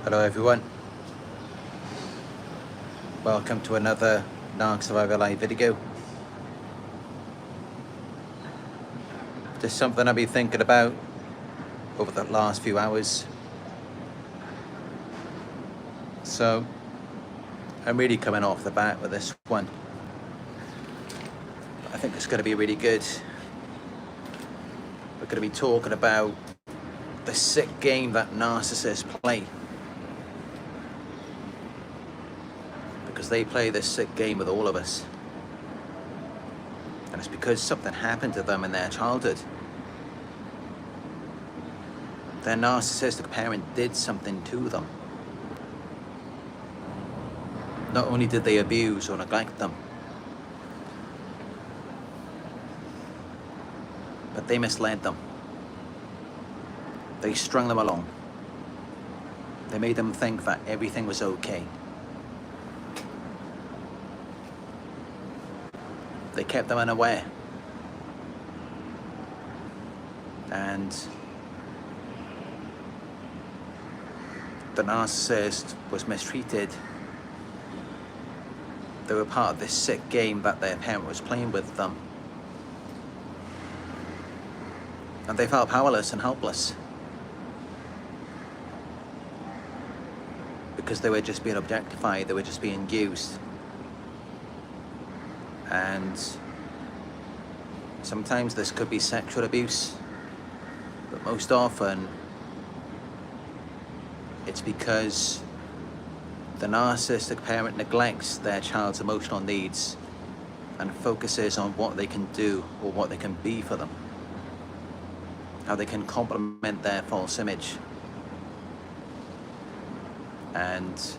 Hello everyone, welcome to another Narc Survivor live video. Just something I've been thinking about over the last few hours. So I'm really coming off the bat with this one. I think it's going to be really good. We're going to be talking about the sick game that narcissists play. Because they play this sick game with all of us. And it's because something happened to them in their childhood. Their narcissistic parent did something to them. Not only did they abuse or neglect them, but they misled them. They strung them along. They made them think that everything was okay. They kept them unaware. And the narcissist was mistreated. They were part of this sick game that their parent was playing with them. And they felt powerless and helpless. Because they were just being objectified, they were just being used. And sometimes this could be sexual abuse, but most often it's because the narcissistic parent neglects their child's emotional needs and focuses on what they can do or what they can be for them, how they can complement their false image. And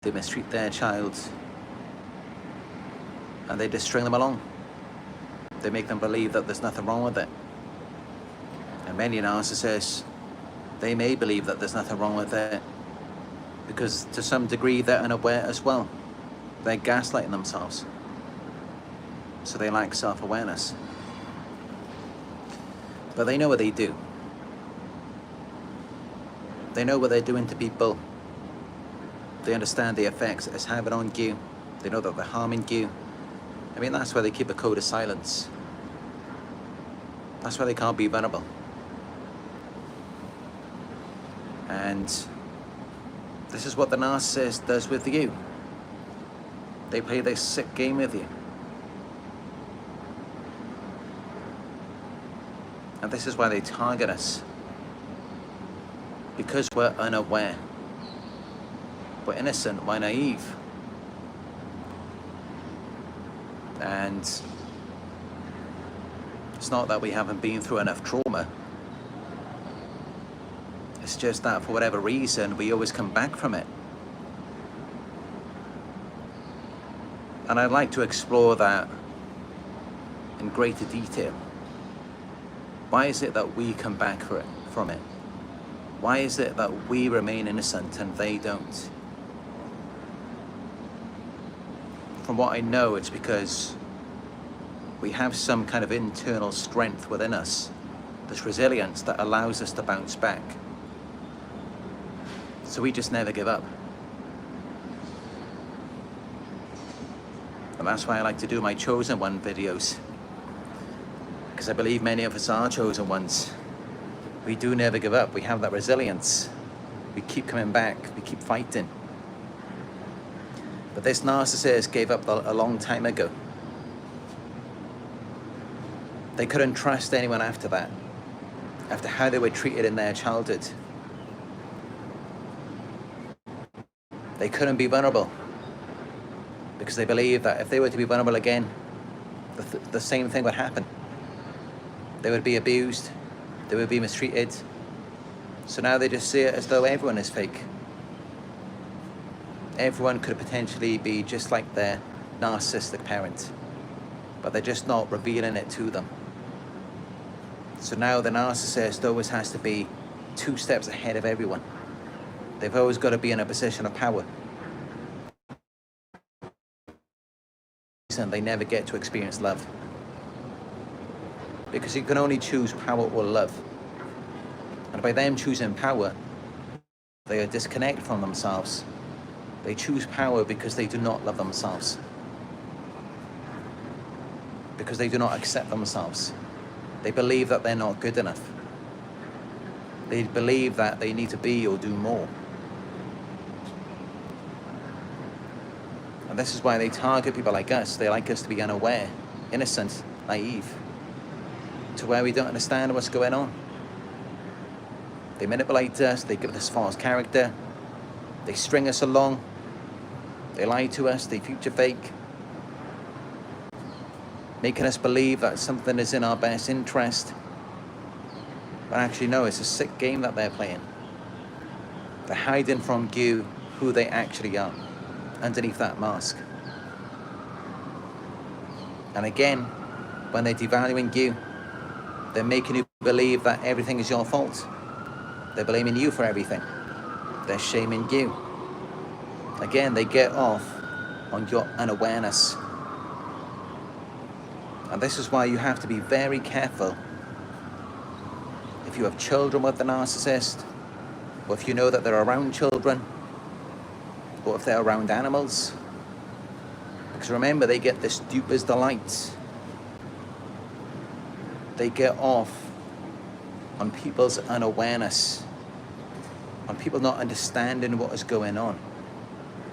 they mistreat their child. And they just string them along. They make them believe that there's nothing wrong with it. And many narcissists, they may believe that there's nothing wrong with it because to some degree they're unaware as well. They're gaslighting themselves. So they lack self-awareness. But they know what they do. They know what they're doing to people. They understand the effects it's having on you. They know that they're harming you. I mean, that's why they keep a code of silence. That's why they can't be vulnerable. And this is what the narcissist does with you. They play this sick game with you. And this is why they target us. Because we're unaware. We're innocent, we're naive. And it's not that we haven't been through enough trauma. It's just that for whatever reason, we always come back from it. And I'd like to explore that in greater detail. Why is it that we come back from it? Why is it that we remain innocent and they don't? From what I know, it's because we have some kind of internal strength within us, this resilience that allows us to bounce back. So we just never give up. And that's why I like to do my chosen one videos. Because I believe many of us are chosen ones. We do never give up. We have that resilience. We keep coming back. We keep fighting. But this narcissist gave up a long time ago. They couldn't trust anyone after that, after how they were treated in their childhood. They couldn't be vulnerable because they believed that if they were to be vulnerable again, the same thing would happen. They would be abused, they would be mistreated. So now they just see it as though everyone is fake. Everyone could potentially be just like their narcissistic parent, but they're just not revealing it to them. So now the narcissist always has to be 2 steps ahead of everyone. They've always got to be in a position of power. And they never get to experience love. Because you can only choose power or love. And by them choosing power, They are disconnected from themselves. They choose power because they do not love themselves. Because they do not accept themselves. They believe that they're not good enough. They believe that they need to be or do more. And this is why they target people like us. They like us to be unaware, innocent, naive, to where we don't understand what's going on. They manipulate us, they give us false character, they string us along, they lie to us, they future fake, making us believe that something is in our best interest. But actually, no, it's a sick game that they're playing. They're hiding from you who they actually are underneath that mask. And again, when they're devaluing you, they're making you believe that everything is your fault. They're blaming you for everything. They're shaming you. Again, they get off on your unawareness. And this is why you have to be very careful. If you have children with the narcissist, or if you know that they're around children, or if they're around animals. Because remember, they get this duper's delight. They get off on people's unawareness, on people not understanding what is going on.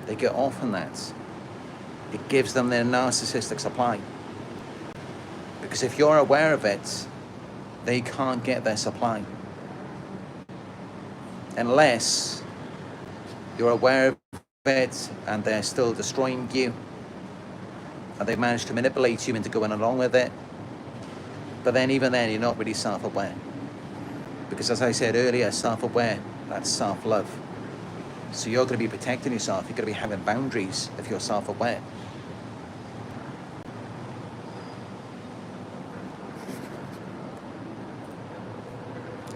They get off on that. It gives them their narcissistic supply. Because if you're aware of it, they can't get their supply. Unless you're aware of it and they're still destroying you, and they've managed to manipulate you into going along with it. But then even then, you're not really self-aware. Because as I said earlier, self-aware, that's self-love. So you're going to be protecting yourself. You're going to be having boundaries if you're self-aware.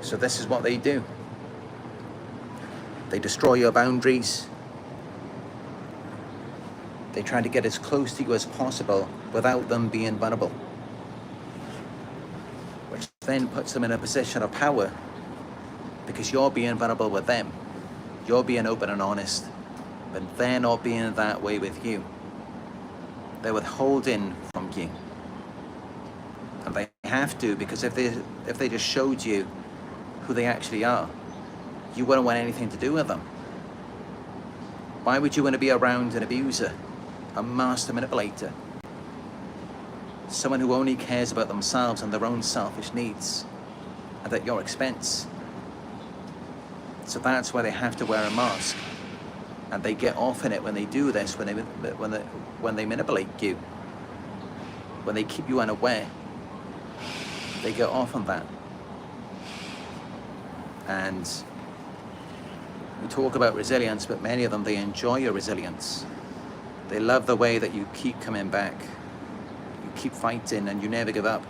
So this is what they do. They destroy your boundaries. They try to get as close to you as possible without them being vulnerable. Which then puts them in a position of power because you're being vulnerable with them. You're being open and honest, but they're not being that way with you. They're withholding from you. And they have to, because if they just showed you who they actually are, you wouldn't want anything to do with them. Why would you want to be around an abuser, a master manipulator, someone who only cares about themselves and their own selfish needs, and at your expense? So that's why they have to wear a mask, and they get off in it when they do this, when they manipulate you, when they keep you unaware. They get off on that. And we talk about resilience, but many of them, they enjoy your resilience. They love the way that you keep coming back. You keep fighting and you never give up.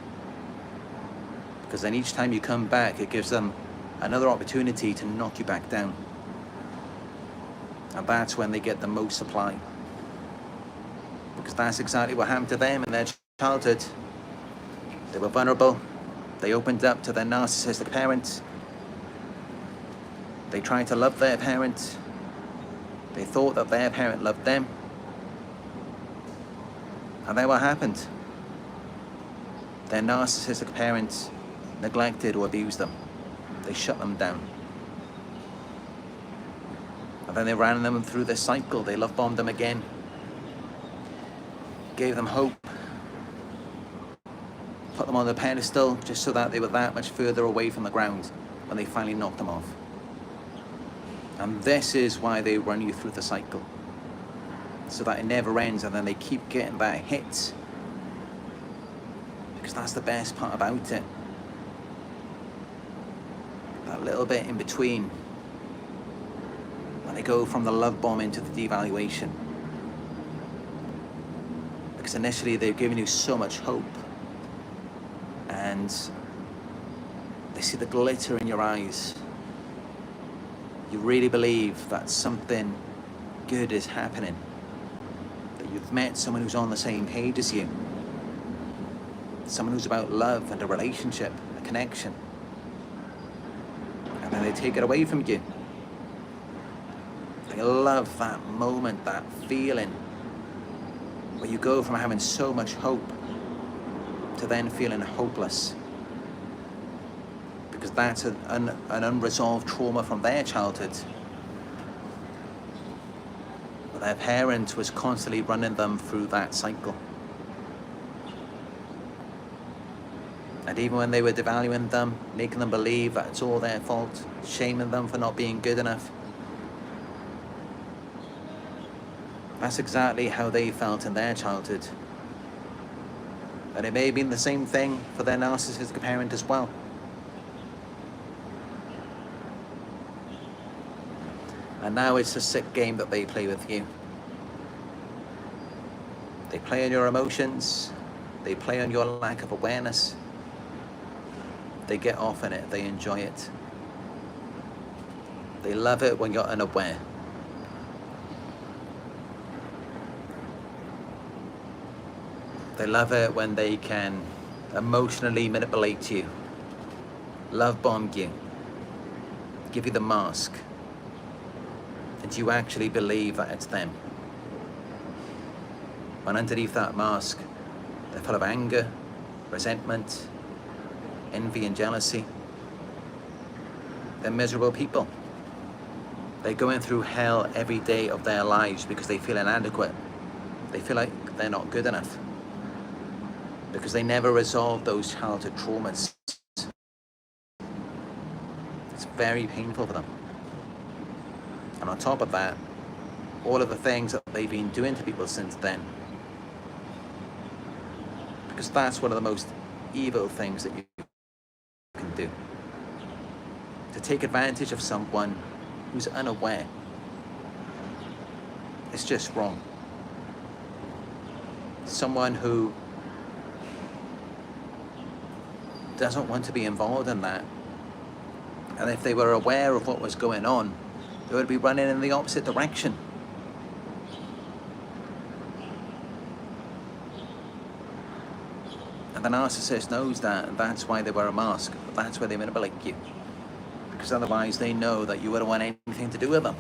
Because then each time you come back, it gives them another opportunity to knock you back down. And that's when they get the most supply. Because that's exactly what happened to them in their childhood. They were vulnerable. They opened up to their narcissistic parent. They tried to love their parent. They thought that their parent loved them. And then what happened? Their narcissistic parents neglected or abused them. They shut them down. And then they ran them through this cycle. They love bombed them again. Gave them hope. Put them on the pedestal just so that they were that much further away from the ground when they finally knocked them off. And this is why they run you through the cycle. So that it never ends, and then they keep getting that hit. Because that's the best part about it. That little bit in between. When they go from the love bombing to the devaluation. Because initially they've given you so much hope. And they see the glitter in your eyes. You really believe that something good is happening. That you've met someone who's on the same page as you. Someone who's about love and a relationship, a connection. And then they take it away from you. They love that moment, that feeling where you go from having so much hope to then feeling hopeless, because that's an unresolved trauma from their childhood. Their parent was constantly running them through that cycle. And even when they were devaluing them, making them believe that it's all their fault, shaming them for not being good enough, that's exactly how they felt in their childhood. And it may have been the same thing for their narcissistic parent as well. And now it's a sick game that they play with you. They play on your emotions. They play on your lack of awareness. They get off in it. They enjoy it. They love it when you're unaware. They love it when they can emotionally manipulate you, love bomb you, give you the mask, and you actually believe that it's them. When underneath that mask, they're full of anger, resentment, envy and jealousy. They're miserable people. They're going through hell every day of their lives because they feel inadequate. They feel like they're not good enough, because they never resolved those childhood traumas. It's very painful for them. And on top of that, all of the things that they've been doing to people since then. Because that's one of the most evil things that you can do. To take advantage of someone who's unaware. It's just wrong. Someone who doesn't want to be involved in that. And if they were aware of what was going on, they would be running in the opposite direction. And the narcissist knows that, and that's why they wear a mask. That's why they manipulate you. Because otherwise they know that you wouldn't want anything to do with them.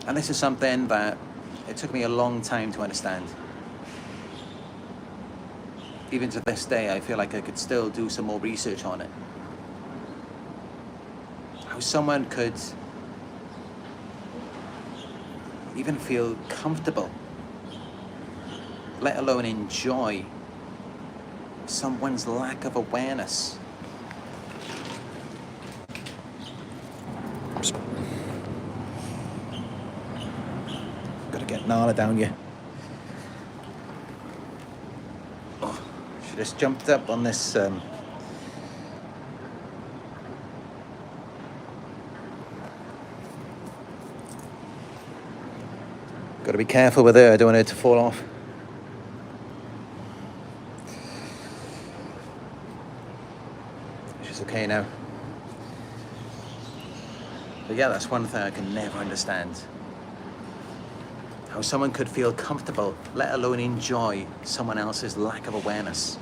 And this is something that it took me a long time to understand. Even to this day, I feel like I could still do some more research on it. How someone could even feel comfortable, let alone enjoy, someone's lack of awareness. Gotta get Nala down here. Just jumped up on this got to be careful with her, I don't want her to fall off. She's okay now. But yeah, that's one thing I can never understand. How someone could feel comfortable, let alone enjoy, someone else's lack of awareness.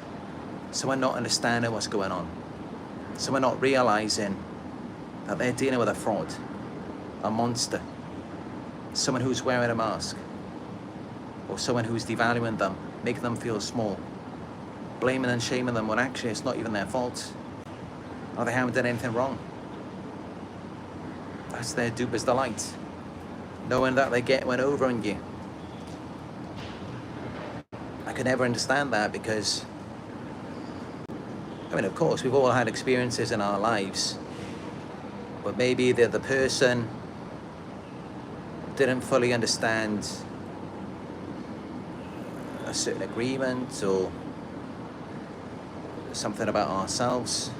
Someone not understanding what's going on. Someone not realizing that they're dealing with a fraud, a monster. Someone who's wearing a mask. Or someone who's devaluing them, making them feel small. Blaming and shaming them when actually it's not even their fault. Or they haven't done anything wrong. That's their duper's delight. Knowing that they get one over on you. I could never understand that because, I mean, of course, we've all had experiences in our lives, but maybe the other person didn't fully understand a certain agreement or something about ourselves,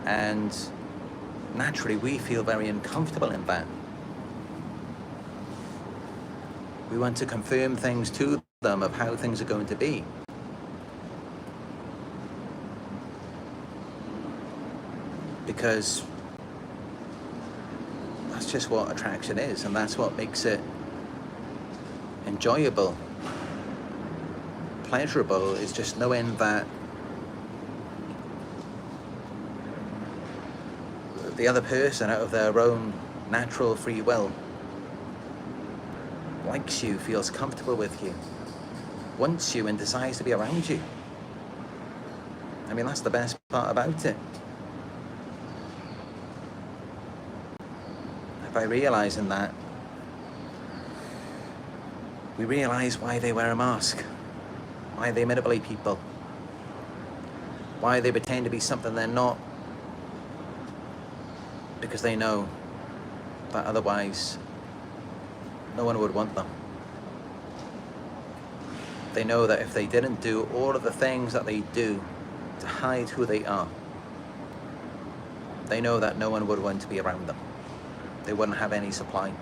and naturally we feel very uncomfortable in that. We want to confirm things to them of how things are going to be. Because that's just what attraction is, and that's what makes it enjoyable, pleasurable, is just knowing that the other person, out of their own natural free will, likes you, feels comfortable with you, wants you, and desires to be around you. I mean, that's the best part about it. By realizing that, we realize why they wear a mask, why they manipulate people, why they pretend to be something they're not, because they know that otherwise no one would want them. They know that if they didn't do all of the things that they do to hide who they are, they know that no one would want to be around them. They wouldn't have any supply.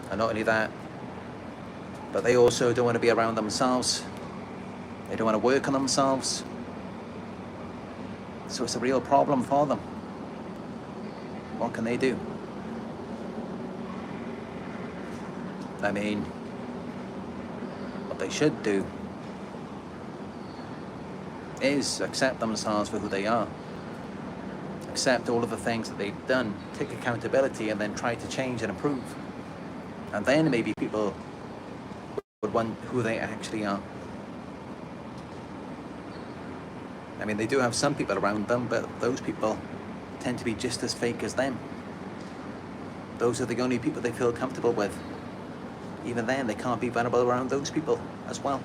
And not only that, but they also don't want to be around themselves. They don't want to work on themselves. So it's a real problem for them. What can they do? I mean, what they should do is accept themselves for who they are. Accept all of the things that they've done, take accountability, and then try to change and improve. And then maybe people would want who they actually are. I mean, they do have some people around them, but those people tend to be just as fake as them. Those are the only people they feel comfortable with. Even then, they can't be vulnerable around those people as well.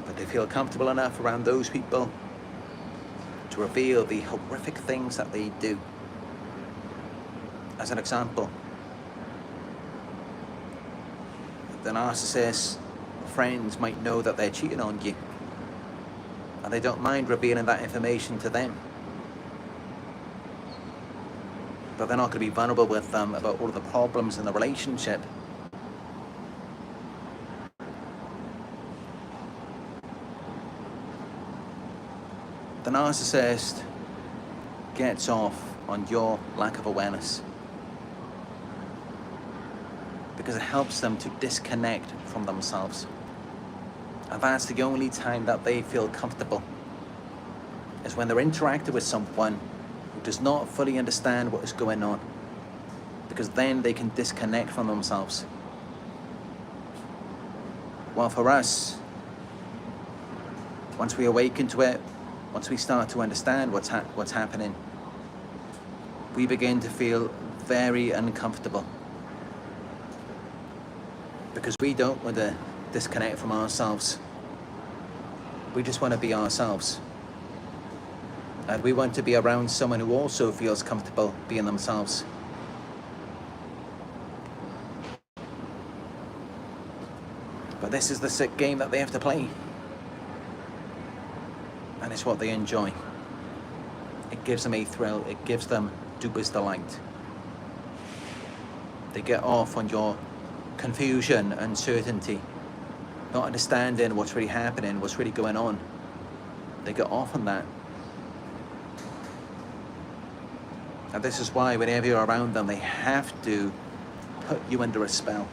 But they feel comfortable enough around those people to reveal the horrific things that they do. As an example, the narcissist friends might know that they're cheating on you, and they don't mind revealing that information to them. But they're not going to be vulnerable with them about all of the problems in the relationship. The narcissist gets off on your lack of awareness because it helps them to disconnect from themselves. And that's the only time that they feel comfortable, is when they're interacting with someone who does not fully understand what is going on, because then they can disconnect from themselves. While for us, once we awaken to it, once we start to understand what's happening, we begin to feel very uncomfortable, because we don't want to disconnect from ourselves. We just want to be ourselves. And we want to be around someone who also feels comfortable being themselves. But this is the sick game that they have to play. And it's what they enjoy. It gives them a thrill. It gives them dubious delight. They get off on your confusion, uncertainty, not understanding what's really happening, what's really going on. They get off on that. And this is why whenever you're around them, they have to put you under a spell.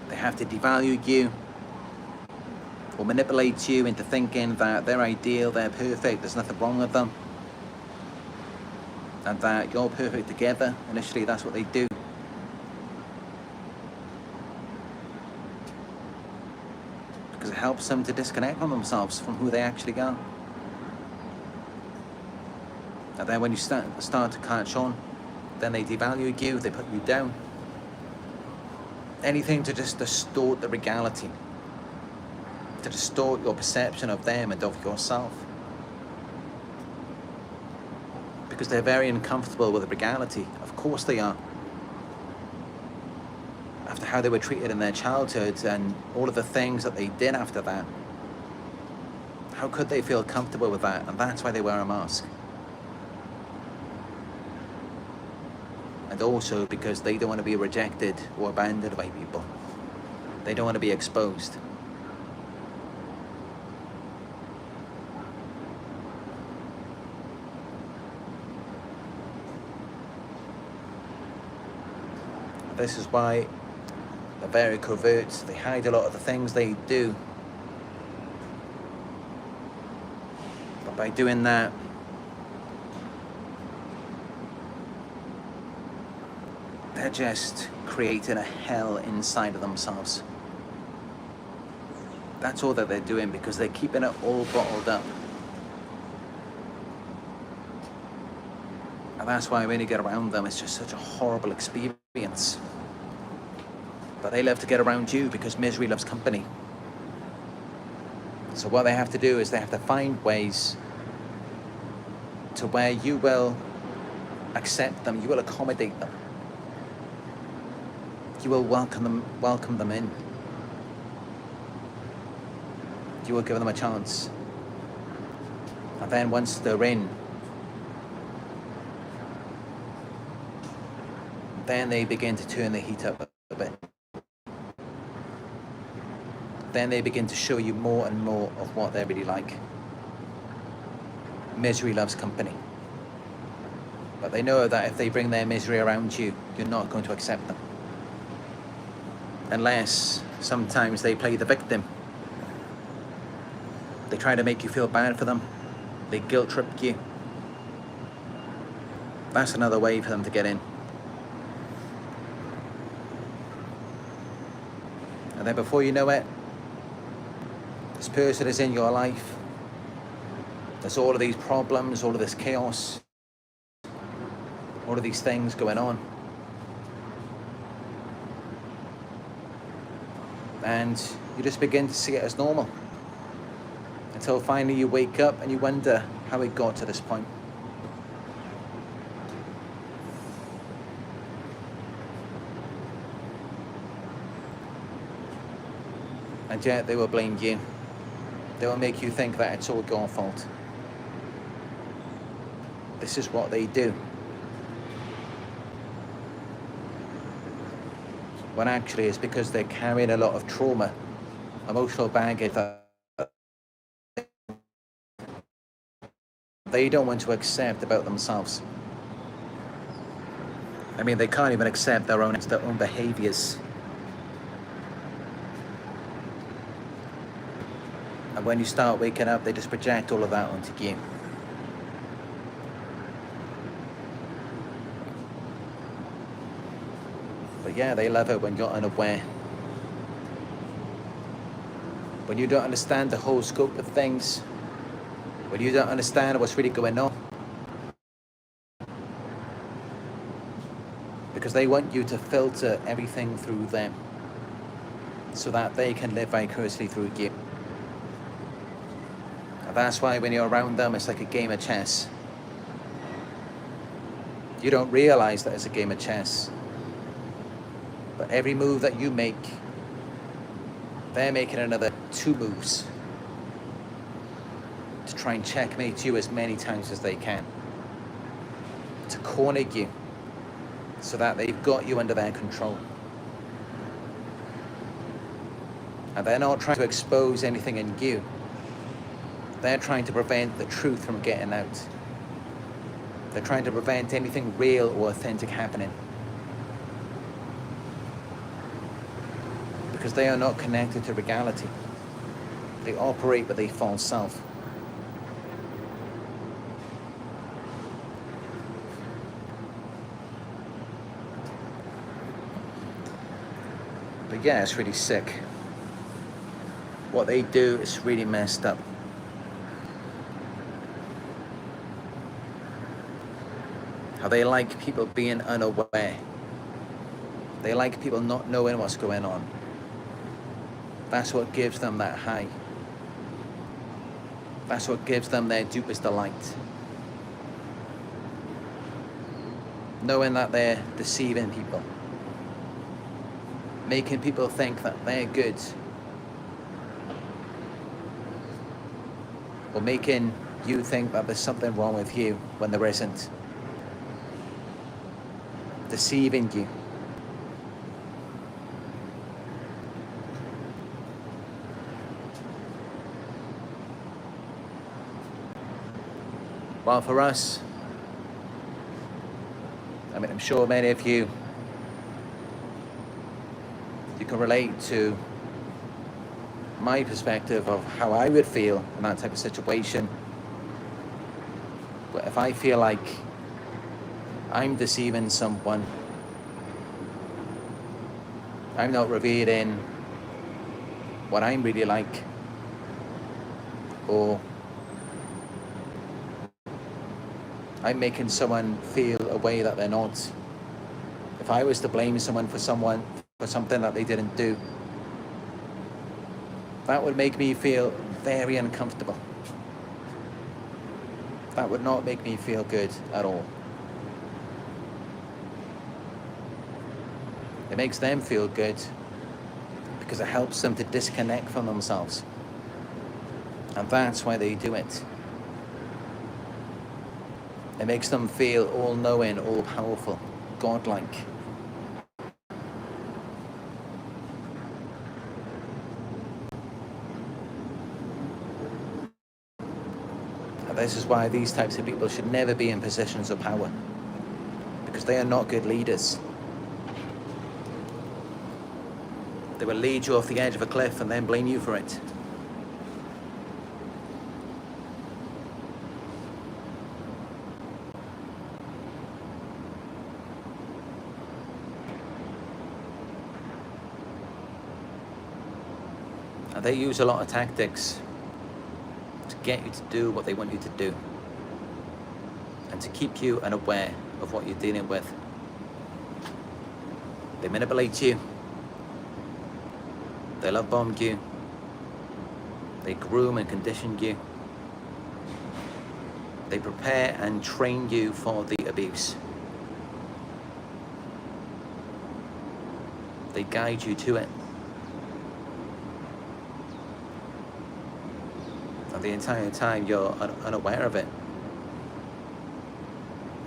They have to devalue you or manipulate you into thinking that they're ideal, they're perfect, there's nothing wrong with them, and that you're perfect together. Initially, that's what they do. Because it helps them to disconnect from themselves, from who they actually are. And then when you start to catch on, then they devalue you, they put you down. Anything to just distort the reality, to distort your perception of them and of yourself. Because they're very uncomfortable with the reality. Of course they are. After how they were treated in their childhood and all of the things that they did after that, how could they feel comfortable with that? And that's why they wear a mask. And also because they don't want to be rejected or abandoned by people. They don't want to be exposed. This is why they're very covert. They hide a lot of the things they do By doing that, they're just creating a hell inside of themselves. That's all that they're doing, because they're keeping it all bottled up. And that's why when you get around them, it's just such a horrible experience. But they love to get around you because misery loves company. So what they have to do is they have to find ways to where you will accept them, you will accommodate them. You will welcome them in. You will give them a chance. And then once they're in, then they begin to turn the heat up a bit. Then they begin to show you more and more of what they're really like. Misery loves company. But they know that if they bring their misery around you, you're not going to accept them. Unless sometimes they play the victim. They try to make you feel bad for them. They guilt trip you. That's another way for them to get in. And then before you know it, this person is in your life. There's all of these problems, all of this chaos, all of these things going on. And you just begin to see it as normal. Until finally you wake up and you wonder how it got to this point. And yet they will blame you. They will make you think that it's all your fault. This is what they do. When actually it's because they're carrying a lot of trauma, emotional baggage that they don't want to accept about themselves. I mean, they can't even accept their own behaviors. And when you start waking up, they just project all of that onto you. But yeah, they love it when you're unaware. When you don't understand the whole scope of things. When you don't understand what's really going on. Because they want you to filter everything through them. So that they can live vicariously through you. And that's why when you're around them, it's like a game of chess. You don't realize that it's a game of chess. But every move that you make, they're making another 2 moves to try and checkmate you as many times as they can. To corner you so that they've got you under their control. And they're not trying to expose anything in you. They're trying to prevent the truth from getting out. They're trying to prevent anything real or authentic happening. Because they are not connected to reality. They operate with a false self. But yeah, it's really sick. What they do is really messed up. How they like people being unaware. They like people not knowing what's going on. That's what gives them that high. That's what gives them their deepest delight. Knowing that they're deceiving people. Making people think that they're good. Or making you think that there's something wrong with you when there isn't. Deceiving you. Well, for us, I mean, I'm sure many of you can relate to my perspective of how I would feel in that type of situation. But if I feel like I'm deceiving someone, I'm not revealing what I'm really like, or I'm making someone feel a way that they're not. If I was to blame someone for something that they didn't do, that would make me feel very uncomfortable. That would not make me feel good at all. It makes them feel good because it helps them to disconnect from themselves. And that's why they do it. It makes them feel all-knowing, all-powerful, godlike. And this is why these types of people should never be in positions of power, because they are not good leaders. They will lead you off the edge of a cliff and then blame you for it. And they use a lot of tactics to get you to do what they want you to do, and to keep you unaware of what you're dealing with. They manipulate you. They love bomb you. They groom and condition you. They prepare and train you for the abuse. They guide you to it. And the entire time you're unaware of it.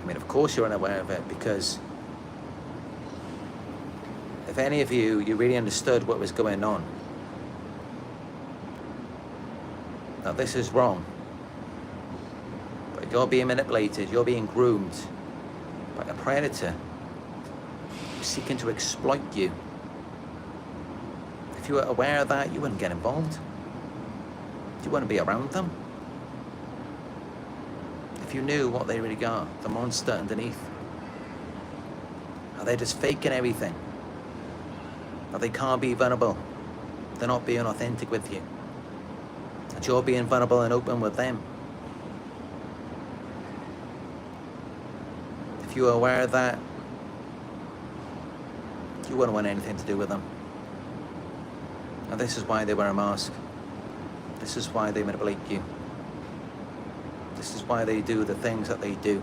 I mean, of course you're unaware of it, because if any of you really understood what was going on, now this is wrong, but you're being manipulated, you're being groomed by a predator who's seeking to exploit you. If you were aware of that, you wouldn't get involved. You wouldn't be around them. If you knew what they really are, the monster underneath, are they just faking everything? That they can't be vulnerable. They're not being authentic with you. That you're being vulnerable and open with them. If you were aware of that, you wouldn't want anything to do with them. And this is why they wear a mask. This is why they manipulate you. This is why they do the things that they do.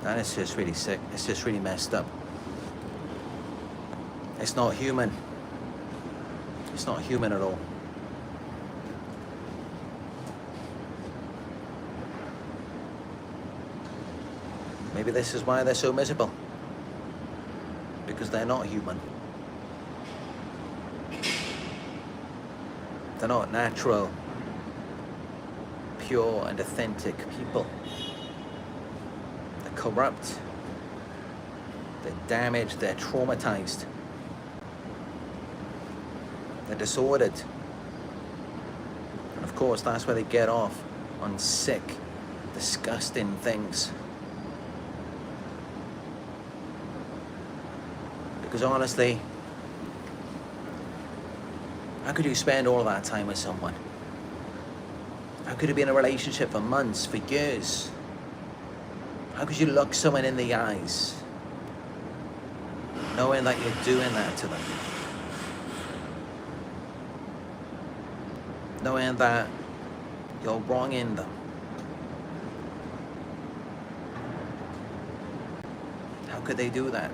And it's just really sick. It's just really messed up. It's not human. It's not human at all. Maybe this is why they're so miserable. Because they're not human. They're not natural, pure and authentic people. They're corrupt. They're damaged. They're traumatized. They're disordered. And of course, that's where they get off on sick, disgusting things. Because honestly, how could you spend all that time with someone? How could you be in a relationship for months, for years? How could you look someone in the eyes, knowing that you're doing that to them? Knowing that you're wronging them? How could they do that?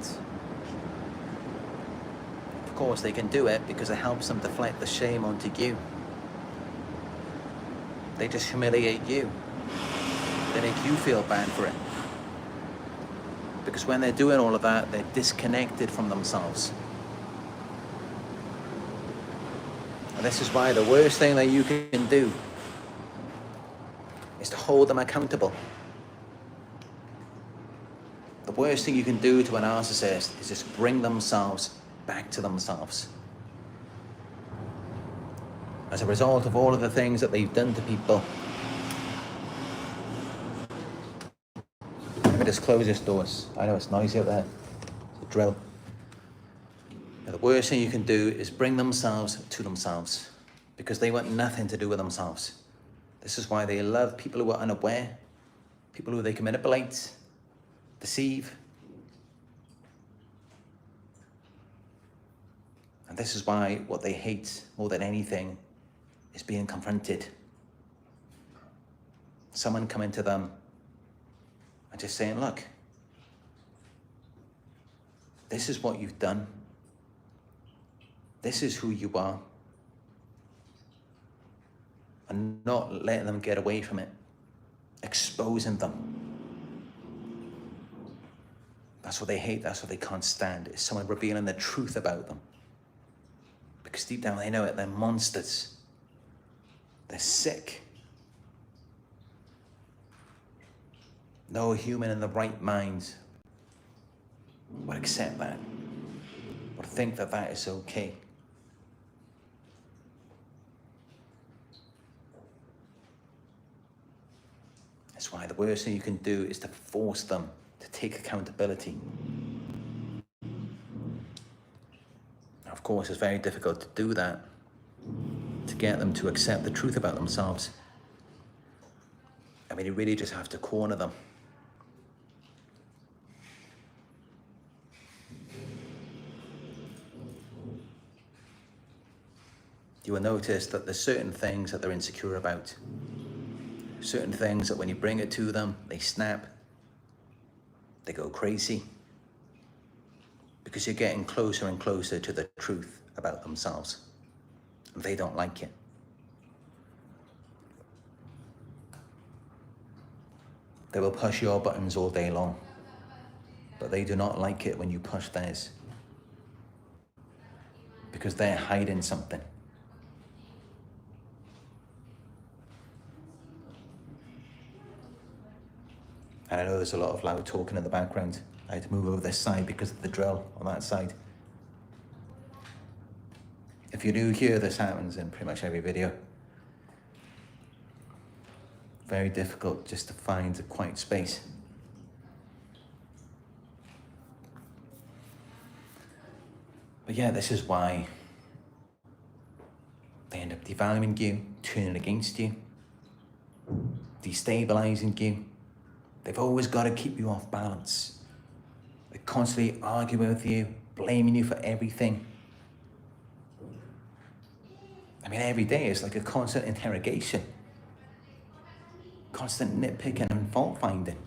Of course they can do it because it helps them deflect the shame onto you. They just humiliate you. They make you feel bad for it. Because when they're doing all of that, they're disconnected from themselves. And this is why the worst thing that you can do is to hold them accountable. The worst thing you can do to a narcissist is just bring themselves back to themselves. as a result of all of the things that they've done to people. Let me just close this doors. I know it's noisy out there. It's a drill. Now, the worst thing you can do is bring themselves to themselves, because they want nothing to do with themselves. This is why they love people who are unaware, people who they can manipulate, deceive. And this is why what they hate more than anything is being confronted. Someone coming to them and just saying, look, this is what you've done. This is who you are. And not letting them get away from it, exposing them. That's what they hate, that's what they can't stand, is someone revealing the truth about them. Because deep down they know it, they're monsters. They're sick. No human in the right mind would accept that, would think that that is okay. That's why the worst thing you can do is to force them to take accountability. Now, of course, it's very difficult to do that, to get them to accept the truth about themselves. I mean, you really just have to corner them. You will notice that there's certain things that they're insecure about. Certain things that when you bring it to them, they snap, they go crazy, because you're getting closer and closer to the truth about themselves. And they don't like it. They will push your buttons all day long, but they do not like it when you push theirs, because they're hiding something. And I know there's a lot of loud talking in the background. I had to move over this side because of the drill on that side. If you do hear this happens in pretty much every video. Very difficult just to find a quiet space. But yeah, this is why they end up devaluing you, turning against you, destabilizing you. They've always got to keep you off balance. They constantly argue with you, blaming you for everything. I mean, every day is like a constant interrogation, constant nitpicking and fault finding,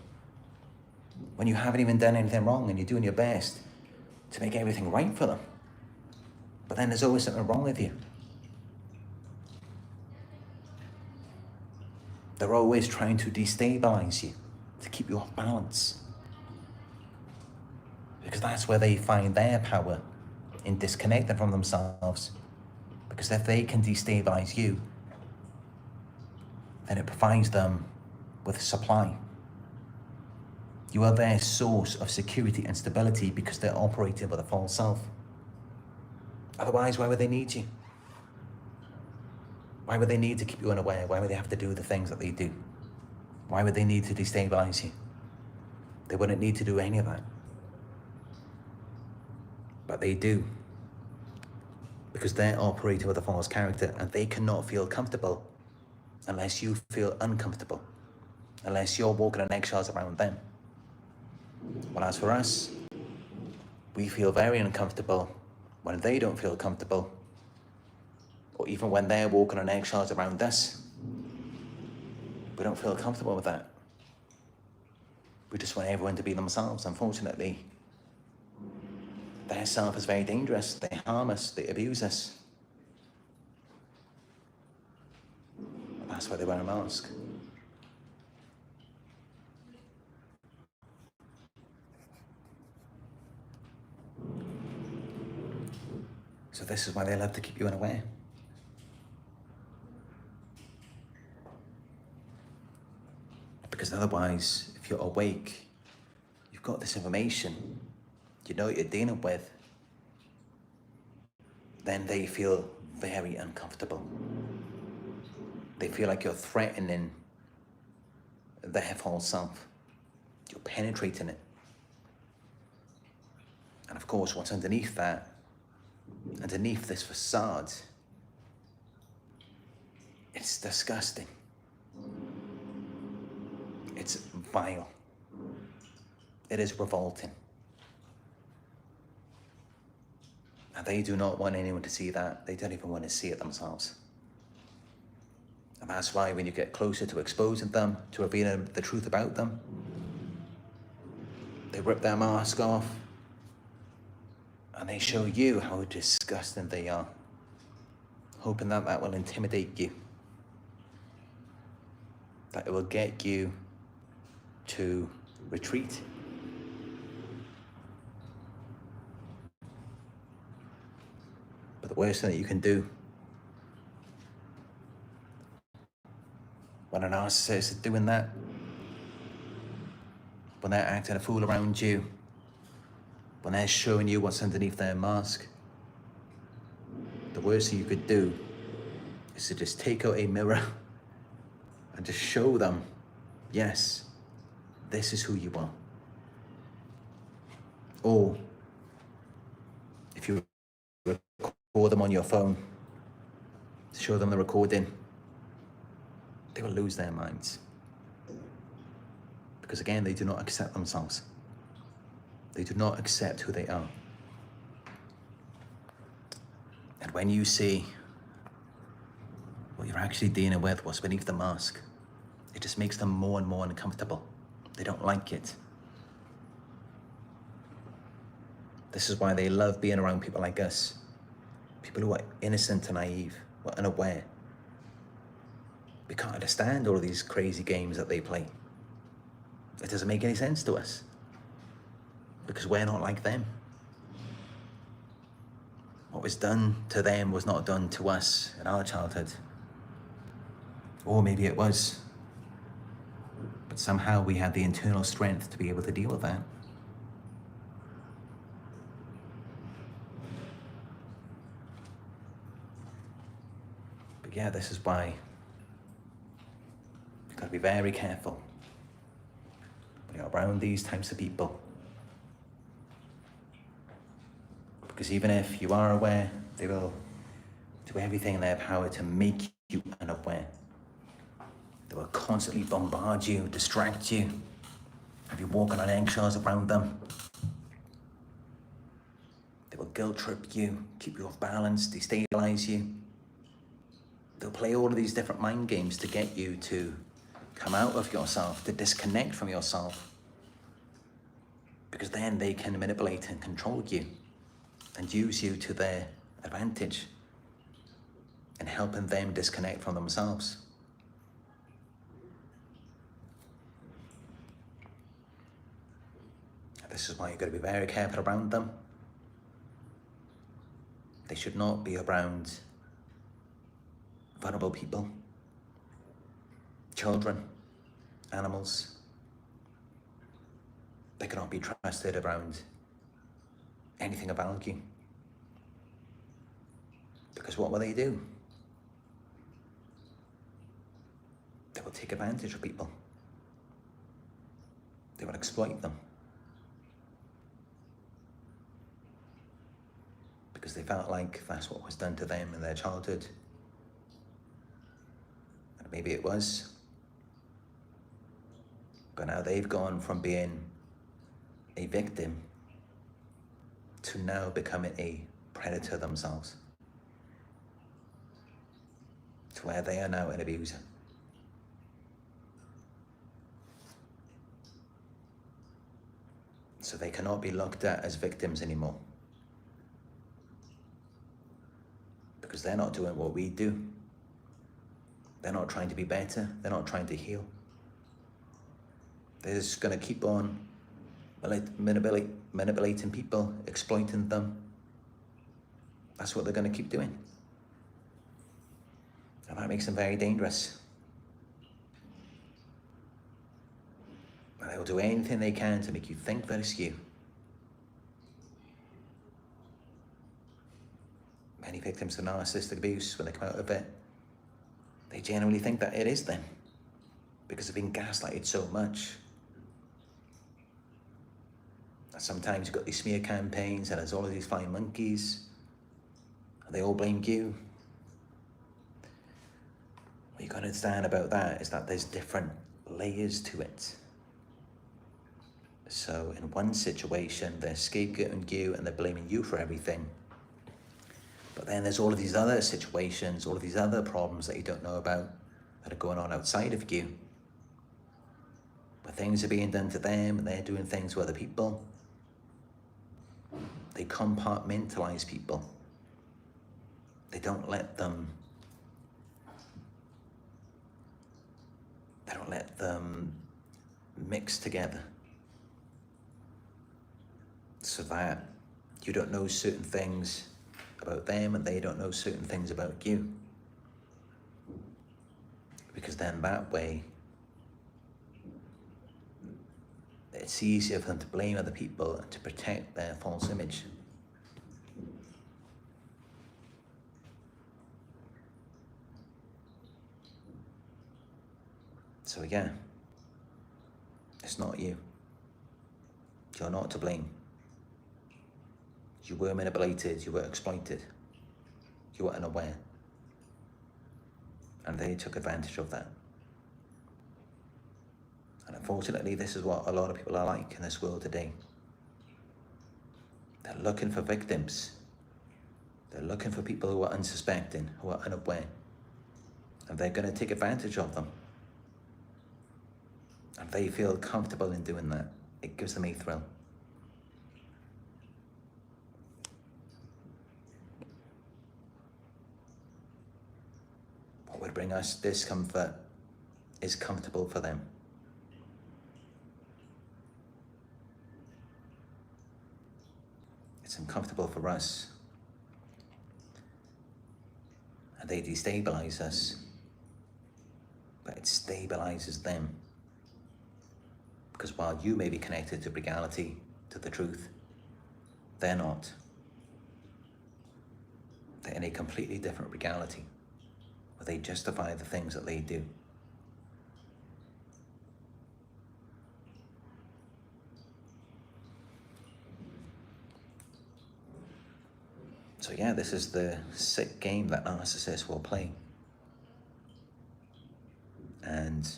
when you haven't even done anything wrong and you're doing your best to make everything right for them. But then there's always something wrong with you. They're always trying to destabilize you, to keep you off balance. Because that's where they find their power, in disconnecting from themselves. Because if they can destabilize you, then it provides them with supply. You are their source of security and stability, because they're operating with a false self. Otherwise, why would they need you? Why would they need to keep you unaware? Why would they have to do the things that they do? Why would they need to destabilize you? They wouldn't need to do any of that. But they do. Because they're operating with a false character, and they cannot feel comfortable unless you feel uncomfortable, unless you're walking on eggshells around them. Well, as for us, we feel very uncomfortable when they don't feel comfortable, or even when they're walking on eggshells around us. We don't feel comfortable with that. We just want everyone to be themselves. Unfortunately, their self is very dangerous. They harm us, they abuse us. And that's why they wear a mask. So this is why they love to keep you unaware. Because otherwise, if you're awake, you've got this information, you know what you're dealing with, then they feel very uncomfortable. They feel like you're threatening their false self. You're penetrating it. And of course, what's underneath that, underneath this facade, it's disgusting. It's vile. It is revolting. And they do not want anyone to see that. They don't even want to see it themselves. And that's why when you get closer to exposing them, to revealing the truth about them, they rip their mask off and they show you how disgusting they are, hoping that that will intimidate you, that it will get you to retreat. But the worst thing that you can do when a narcissist is doing that, when they're acting a fool around you, when they're showing you what's underneath their mask, the worst thing you could do is to just take out a mirror and just show them, yes, this is who you are. Or if you record them on your phone, show them the recording, they will lose their minds. Because again, they do not accept themselves. They do not accept who they are. And when you see what you're actually dealing with, what's beneath the mask, it just makes them more and more uncomfortable. They don't like it. This is why they love being around people like us. People who are innocent and naive, who are unaware. We can't understand all of these crazy games that they play. It doesn't make any sense to us, because we're not like them. What was done to them was not done to us in our childhood. Or maybe it was, but somehow we had the internal strength to be able to deal with that. But yeah, this is why you've got to be very careful when you're around these types of people. Because even if you are aware, they will do everything in their power to make you unaware. They will constantly bombard you, distract you, have you walking on eggshells around them. They will guilt trip you, keep you off balance, destabilize you. They'll play all of these different mind games to get you to come out of yourself, to disconnect from yourself. Because then they can manipulate and control you and use you to their advantage in helping them disconnect from themselves. This is why you've got to be very careful around them. They should not be around vulnerable people, children, animals. They cannot be trusted around anything of value. Because what will they do? They will take advantage of people. They will exploit them. Because they felt like that's what was done to them in their childhood. And maybe it was. But now they've gone from being a victim to now becoming a predator themselves. To where they are now an abuser. So they cannot be looked at as victims anymore. Because they're not doing what we do. They're not trying to be better. They're not trying to heal. They're just going to keep on manipulating people, exploiting them. That's what they're going to keep doing. And that makes them very dangerous. And they'll do anything they can to make you think that it's you. Many victims of narcissistic abuse, when they come out of it, they genuinely think that it is them, because they've been gaslighted so much. And sometimes you've got these smear campaigns and there's all of these flying monkeys, and they all blame you. What you got to understand about that is that there's different layers to it. So in one situation, they're scapegoating you and they're blaming you for everything. But then there's all of these other situations, all of these other problems that you don't know about that are going on outside of you, where things are being done to them and they're doing things to other people. They compartmentalize people. They don't let them mix together, so that you don't know certain things about them and they don't know certain things about you. Because then that way, it's easier for them to blame other people and to protect their false image. So yeah, it's not you. You're not to blame. You were manipulated, you were exploited, you were unaware. And they took advantage of that. And unfortunately, this is what a lot of people are like in this world today. They're looking for victims. They're looking for people who are unsuspecting, who are unaware. And they're going to take advantage of them. And they feel comfortable in doing that. It gives them a thrill. What would bring us discomfort is comfortable for them. It's uncomfortable for us. And they destabilize us, but it stabilizes them. Because while you may be connected to reality, to the truth, they're not. They're in a completely different reality, where they justify the things that they do. So yeah, this is the sick game that narcissists will play. And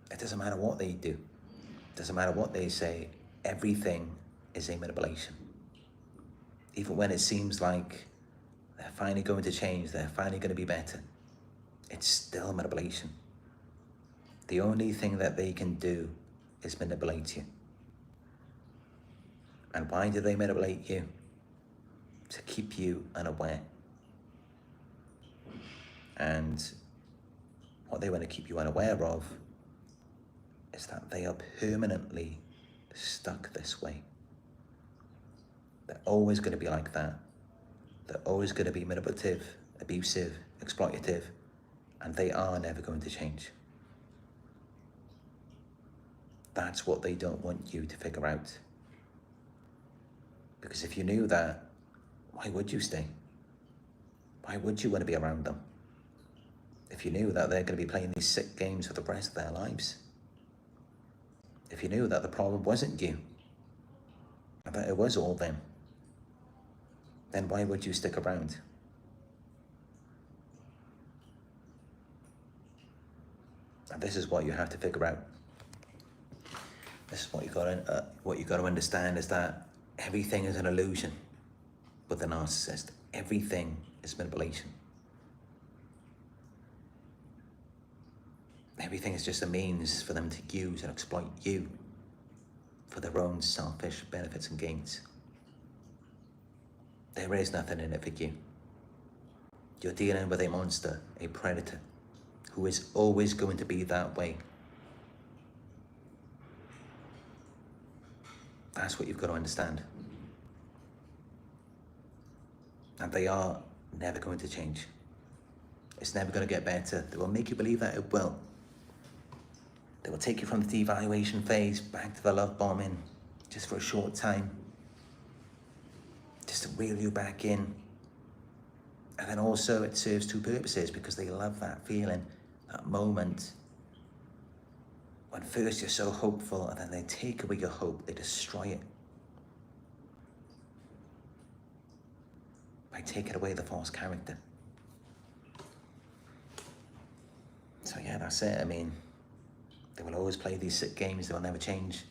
it doesn't matter what they do. It doesn't matter what they say. Everything is a manipulation. Even when it seems like they're finally going to change, they're finally going to be better, it's still manipulation. The only thing that they can do is manipulate you. And why do they manipulate you? To keep you unaware. And what they want to keep you unaware of is that they are permanently stuck this way. They're always going to be like that. They're always going to be manipulative, abusive, exploitative, and they are never going to change. That's what they don't want you to figure out. Because if you knew that, why would you stay? Why would you want to be around them? If you knew that they're going to be playing these sick games for the rest of their lives. If you knew that the problem wasn't you, and that it was all them, then why would you stick around? And this is what you have to figure out. This is what you got to understand, is that everything is an illusion with the narcissist. Everything is manipulation. Everything is just a means for them to use and exploit you for their own selfish benefits and gains. There is nothing in it for you. You're dealing with a monster, a predator, who is always going to be that way. That's what you've got to understand. And they are never going to change. It's never going to get better. They will make you believe that it will. They will take you from the devaluation phase back to the love bombing, just for a short time, just to reel you back in, And then also it serves two purposes, because they love that feeling, that moment when first you're so hopeful and then they take away your hope, they destroy it by taking away the false character. So yeah, that's it. I mean, they will always play these sick games, they will never change,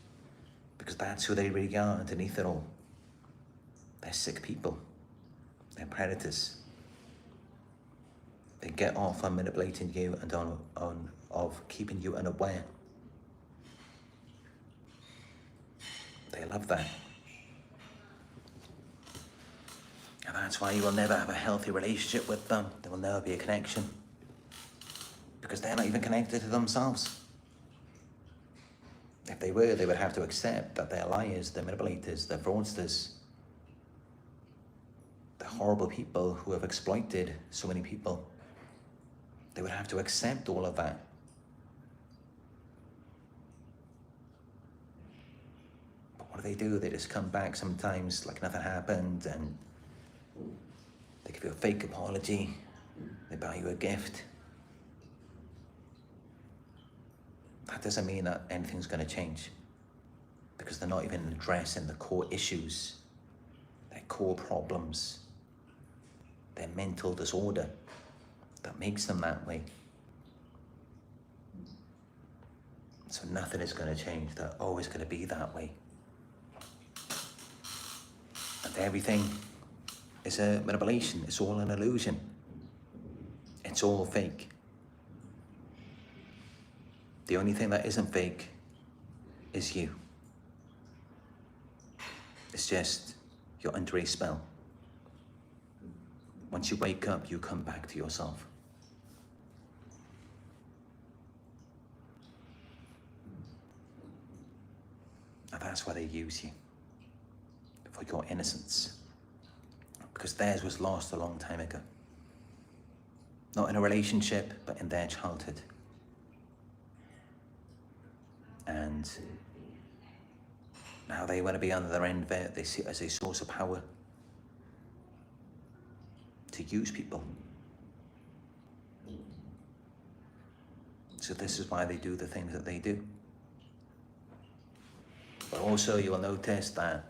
because that's who they really are underneath it all. They're sick people. They're predators. They get off on manipulating you and of keeping you unaware. They love that. And that's why you will never have a healthy relationship with them. There will never be a connection, because they're not even connected to themselves. If they were, they would have to accept that they're liars, they're manipulators, they're fraudsters. They're horrible people who have exploited so many people. They would have to accept all of that. But what do? They just come back sometimes like nothing happened, and they give you a fake apology. They buy you a gift. That doesn't mean that anything's going to change, because they're not even addressing the core issues, their core problems, their mental disorder that makes them that way. So nothing is going to change. They're always going to be that way. And everything is a manipulation. It's all an illusion. It's all fake. The only thing that isn't fake is you. It's just you're under a spell. Once you wake up, you come back to yourself. And that's why they use you, for your innocence. Because theirs was lost a long time ago. Not in a relationship, but in their childhood. And now they want to be on the other end of it. They see it as a source of power to use people. So this is why they do the things that they do. But also you will notice that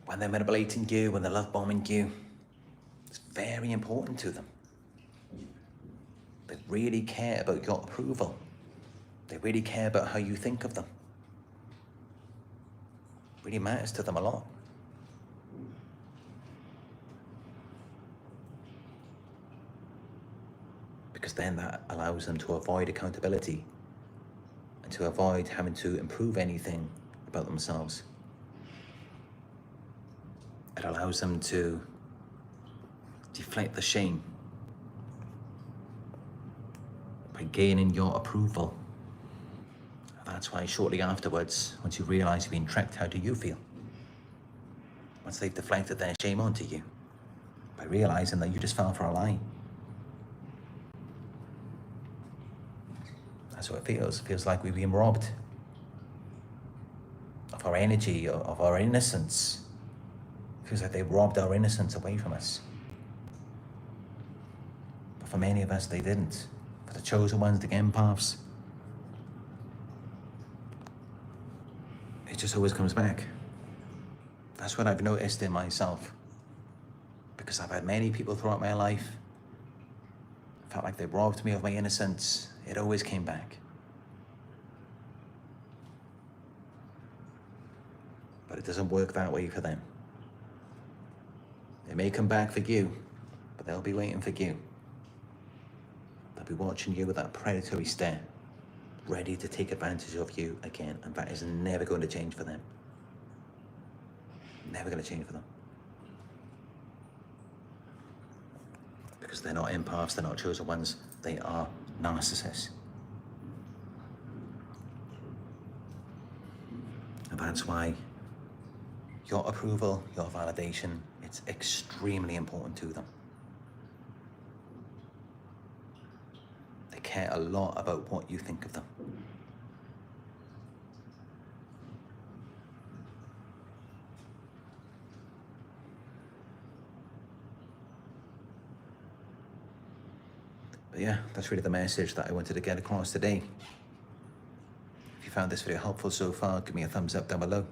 when they're manipulating you, when they're love bombing you, it's very important to them. They really care about your approval. They really care about how you think of them. It really matters to them a lot. Because then that allows them to avoid accountability and to avoid having to improve anything about themselves. It allows them to deflect the shame by gaining your approval. That's why shortly afterwards, once you realize you've been tricked, how do you feel? Once they've deflected their shame onto you, by realizing that you just fell for a lie. That's what it feels. It feels like we've been robbed of our energy, of our innocence. It feels like they robbed our innocence away from us. But for many of us, they didn't. For the chosen ones, the empaths, it just always comes back. That's what I've noticed in myself. Because I've had many people throughout my life, felt like they robbed me of my innocence. It always came back. But it doesn't work that way for them. It may come back for you, but they'll be waiting for you. They'll be watching you with that predatory stare, ready to take advantage of you again, and that is never going to change for them. Never going to change for them. Because they're not empaths, they're not chosen ones, they are narcissists. And that's why your approval, your validation, it's extremely important to them. They care a lot about what you think of them. But yeah, that's really the message that I wanted to get across today. If you found this video helpful so far, give me a thumbs up down below.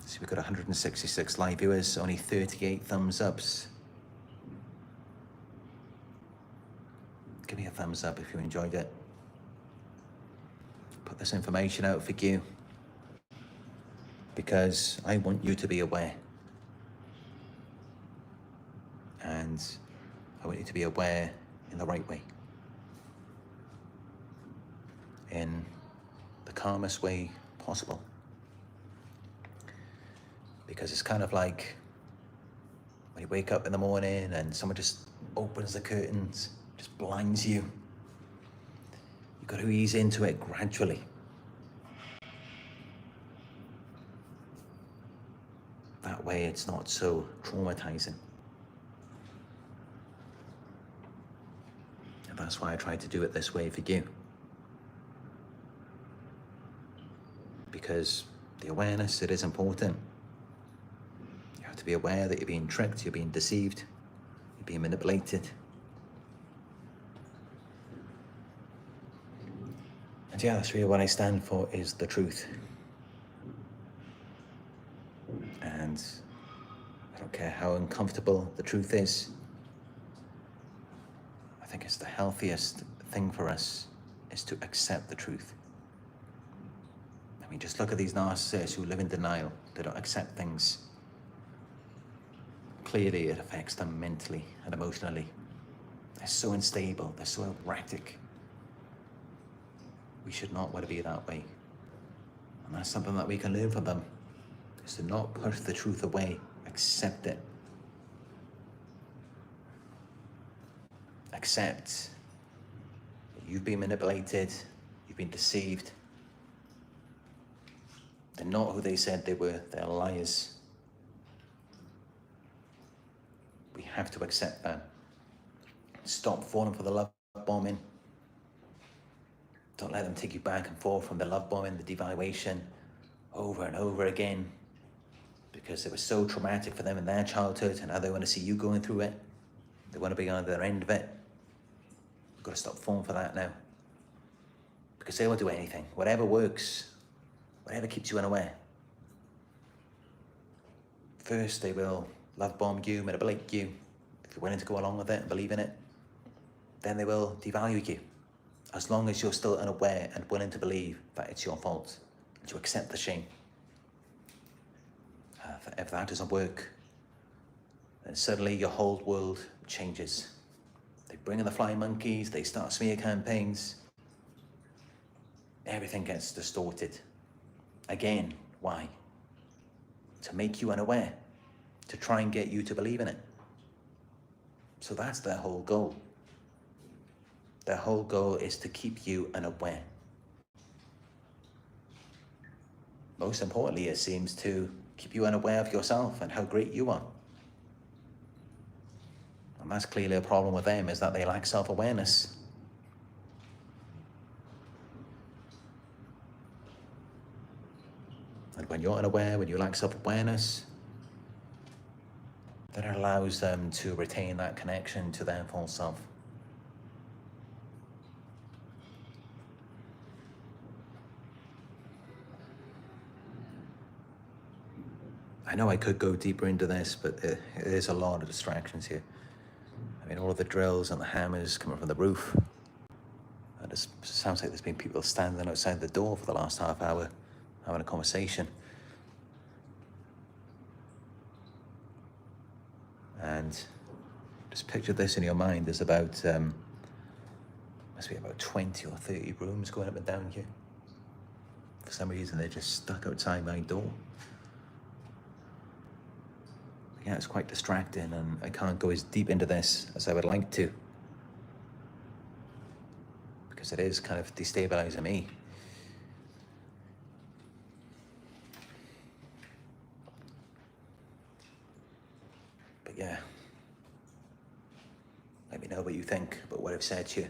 So we've got 166 live viewers, only 38 thumbs ups. Give me a thumbs up if you enjoyed it. Put this information out for you because I want you to be aware. And I want you to be aware in the right way. In the calmest way possible. Because it's kind of like when you wake up in the morning and someone just opens the curtains, just blinds you. You've got to ease into it gradually. That way it's not so traumatizing. And that's why I try to do it this way for you. Because the awareness, it is important. You have to be aware that you're being tricked, you're being deceived, you're being manipulated. And yeah, that's really what I stand for, is the truth. And I don't care how uncomfortable the truth is. I think it's the healthiest thing for us is to accept the truth. I mean, just look at these narcissists who live in denial. They don't accept things. Clearly, it affects them mentally and emotionally. They're so unstable. They're so erratic. We should not want to be that way. And that's something that we can learn from them, is to not push the truth away. Accept it. Accept that you've been manipulated, you've been deceived. They're not who they said they were, they're liars. We have to accept that. Stop falling for the love bombing. Don't let them take you back and forth from the love bombing, the devaluation, over and over again. Because it was so traumatic for them in their childhood, and now they want to see you going through it. They want to be on the other end of it. We've got to stop falling for that now. Because they will do anything, whatever works, whatever keeps you unaware. First, they will love bomb you, manipulate you, if you're willing to go along with it and believe in it. Then they will devalue you, as long as you're still unaware and willing to believe that it's your fault, and you accept the shame. If that doesn't work, then suddenly your whole world changes. They bring in the flying monkeys, they start smear campaigns. Everything gets distorted. Again, why? To make you unaware, to try and get you to believe in it. So that's their whole goal. Their whole goal is to keep you unaware. Most importantly, it seems to keep you unaware of yourself and how great you are. And that's clearly a problem with them, is that they lack self-awareness. And when you're unaware, when you lack self-awareness, that allows them to retain that connection to their full self. I know I could go deeper into this, but there's a lot of distractions here. I mean, all of the drills and the hammers coming from the roof. And it sounds like there's been people standing outside the door for the last half hour having a conversation. And just picture this in your mind. There's about, must be about 20 or 30 rooms going up and down here. For some reason, they're just stuck outside my door. Yeah, it's quite distracting, and I can't go as deep into this as I would like to, because it is kind of destabilizing me. But yeah, let me know what you think about what I've said to you.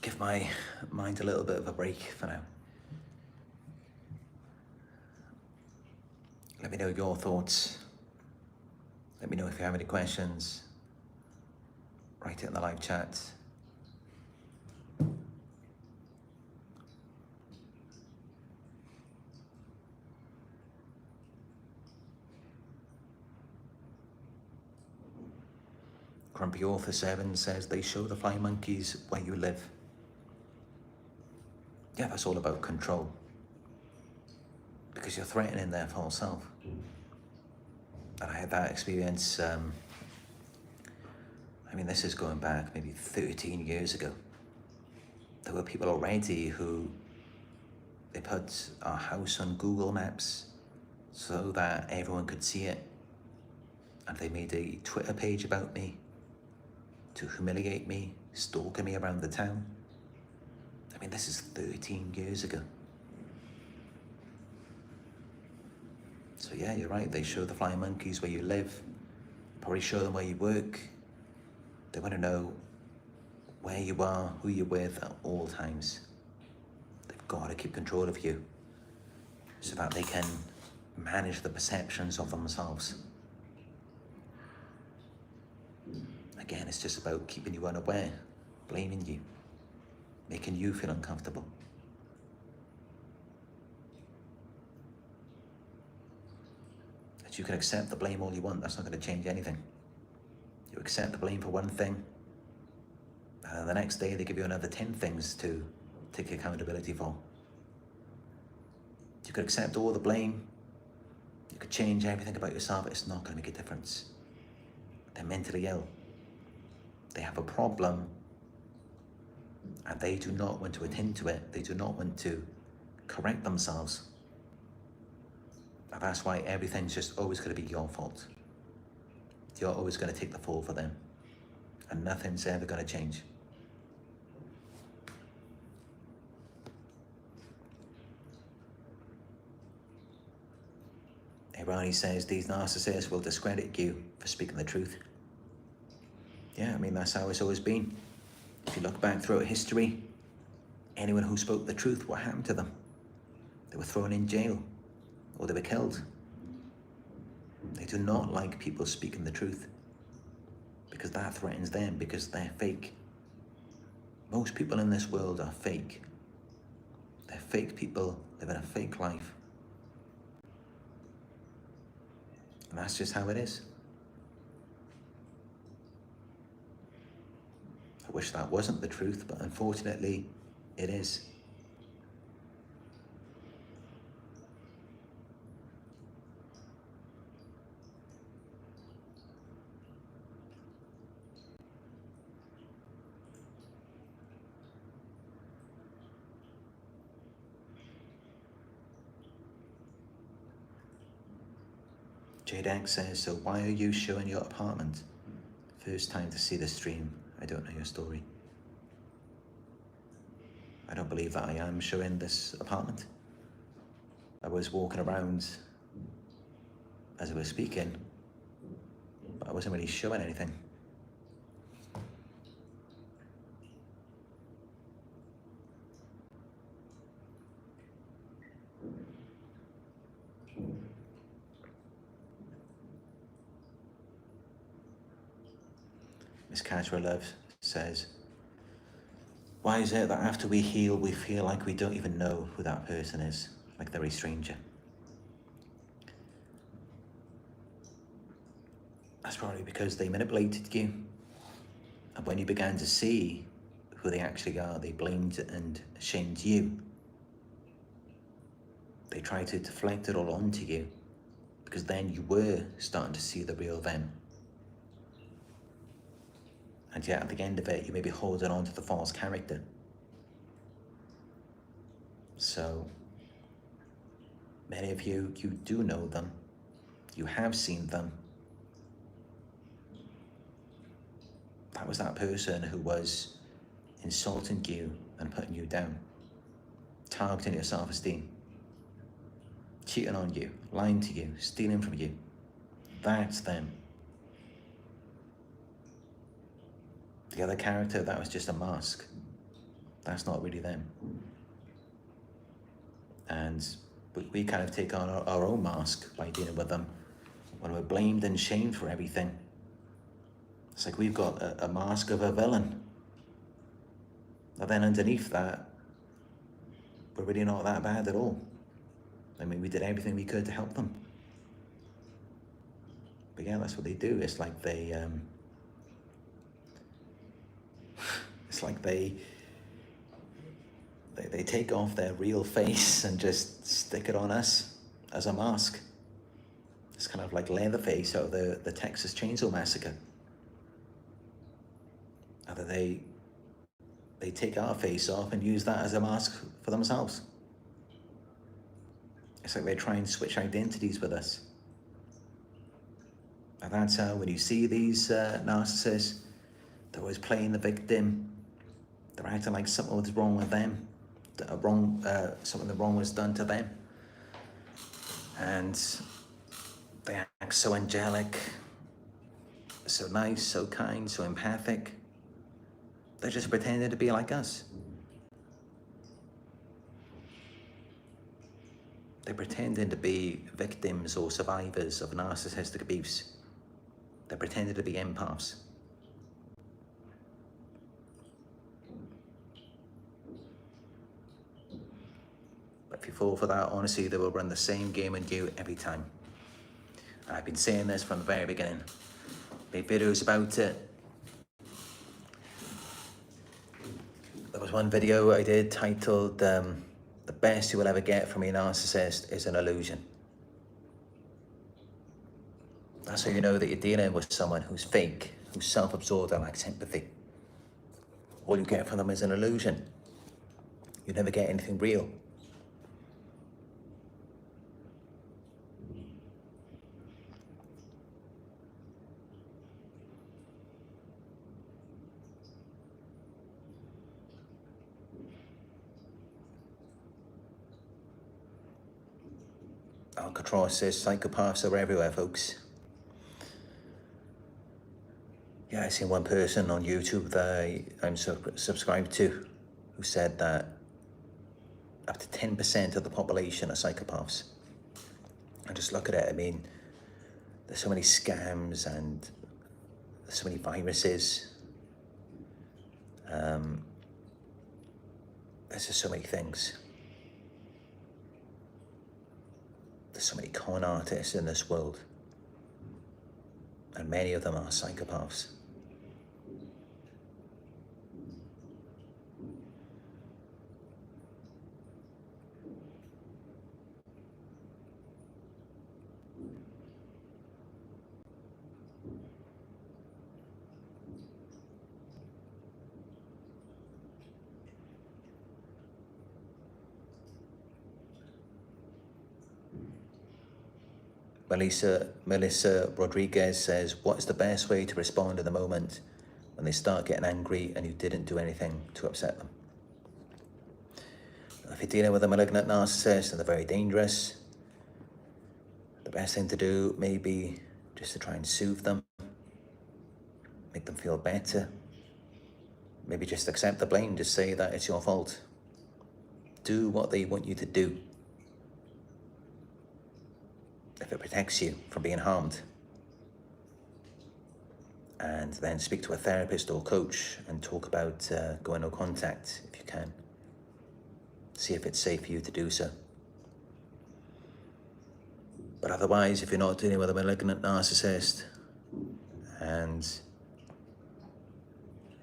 Give my mind a little bit of a break for now. Let me know your thoughts. Let me know if you have any questions. Write it in the live chat. Grumpy Author 7 says they show the flying monkeys where you live. Yeah, that's all about control. Because you're threatening their false self. And I had that experience, I mean, this is going back maybe 13 years ago. There were people already who, they put our house on Google Maps so that everyone could see it. And they made a Twitter page about me to humiliate me, stalking me around the town. I mean, this is 13 years ago. So yeah, you're right, they show the flying monkeys where you live, probably show them where you work. They want to know where you are, who you're with at all times. They've got to keep control of you so that they can manage the perceptions of themselves. Again, it's just about keeping you unaware, blaming you, making you feel uncomfortable. That you can accept the blame all you want, that's not going to change anything. You accept the blame for one thing, and then the next day they give you another 10 things to take accountability for. You could accept all the blame, you could change everything about yourself, it's not going to make a difference. They're mentally ill. They have a problem and they do not want to attend to it. They do not want to correct themselves. And that's why everything's just always going to be your fault. You're always going to take the fall for them. And nothing's ever going to change. Irani says these narcissists will discredit you for speaking the truth. Yeah, I mean, that's how it's always been. If you look back throughout history, anyone who spoke the truth, what happened to them? They were thrown in jail or they were killed. They do not like people speaking the truth because that threatens them, because they're fake. Most people in this world are fake. They're fake people living a fake life. And that's just how it is. I wish that wasn't the truth, but unfortunately, it is. Jadak says, so why are you showing your apartment? First time to see the stream. I don't know your story. I don't believe that I am showing this apartment. I was walking around as I was speaking, but I wasn't really showing anything. Miss Casual Love says, why is it that after we heal, we feel like we don't even know who that person is, like they're a stranger? That's probably because they manipulated you. And when you began to see who they actually are, they blamed and shamed you. They tried to deflect it all onto you, because then you were starting to see the real them. And yet at the end of it, you may be holding on to the false character. So many of you, you do know them. You have seen them. That was that person who was insulting you and putting you down, targeting your self-esteem, cheating on you, lying to you, stealing from you. That's them. The other character, that was just a mask. That's not really them. And we kind of take on our own mask by dealing with them when we're blamed and shamed for everything. It's like we've got a mask of a villain. And then underneath that, we're really not that bad at all. I mean, we did everything we could to help them. But yeah, that's what they do. It's like they take off their real face and just stick it on us as a mask. It's kind of like Leatherface out of the Texas Chainsaw Massacre. Either they take our face off and use that as a mask for themselves. It's like they try and switch identities with us. And that's how, when you see these narcissists, they're always playing the victim. They're acting like something was wrong with them, something wrong was done to them. And they act so angelic, so nice, so kind, so empathic. They're just pretending to be like us. They're pretending to be victims or survivors of narcissistic abuse. They're pretending to be empaths. But if you fall for that, honestly, they will run the same game on you every time. I've been saying this from the very beginning. Made videos about it. There was one video I did titled, "The best you will ever get from a narcissist is an illusion." That's how you know that you're dealing with someone who's fake, who's self-absorbed and lacks empathy. All you get from them is an illusion. You never get anything real. Alcatraz says psychopaths are everywhere, folks. Yeah, I seen one person on YouTube that I'm subscribed to who said that up to 10% of the population are psychopaths. I just look at it, I mean, there's so many scams and there's so many viruses. There's just so many things. There's so many con artists in this world, and many of them are psychopaths. Melissa Rodriguez says, what is the best way to respond in the moment when they start getting angry and you didn't do anything to upset them? If you're dealing with a malignant narcissist and they're very dangerous, the best thing to do may be just to try and soothe them, make them feel better. Maybe just accept the blame, just say that it's your fault. Do what they want you to do, if it protects you from being harmed. And then speak to a therapist or coach and talk about going no contact if you can. See if it's safe for you to do so. But otherwise, if you're not dealing with a malignant narcissist and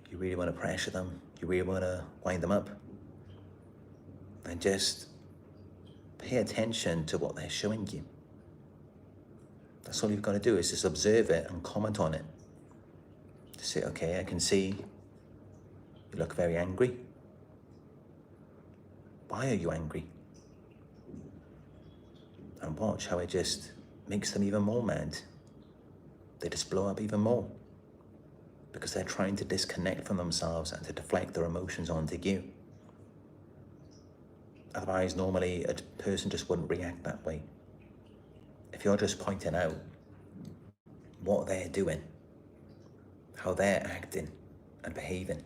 you really want to pressure them, you really want to wind them up, then just pay attention to what they're showing you. That's all you've got to do, is just observe it and comment on it. Just say, okay, I can see you look very angry. Why are you angry? And watch how it just makes them even more mad. They just blow up even more because they're trying to disconnect from themselves and to deflect their emotions onto you. Otherwise, normally a person just wouldn't react that way. If you're just pointing out what they're doing, how they're acting and behaving,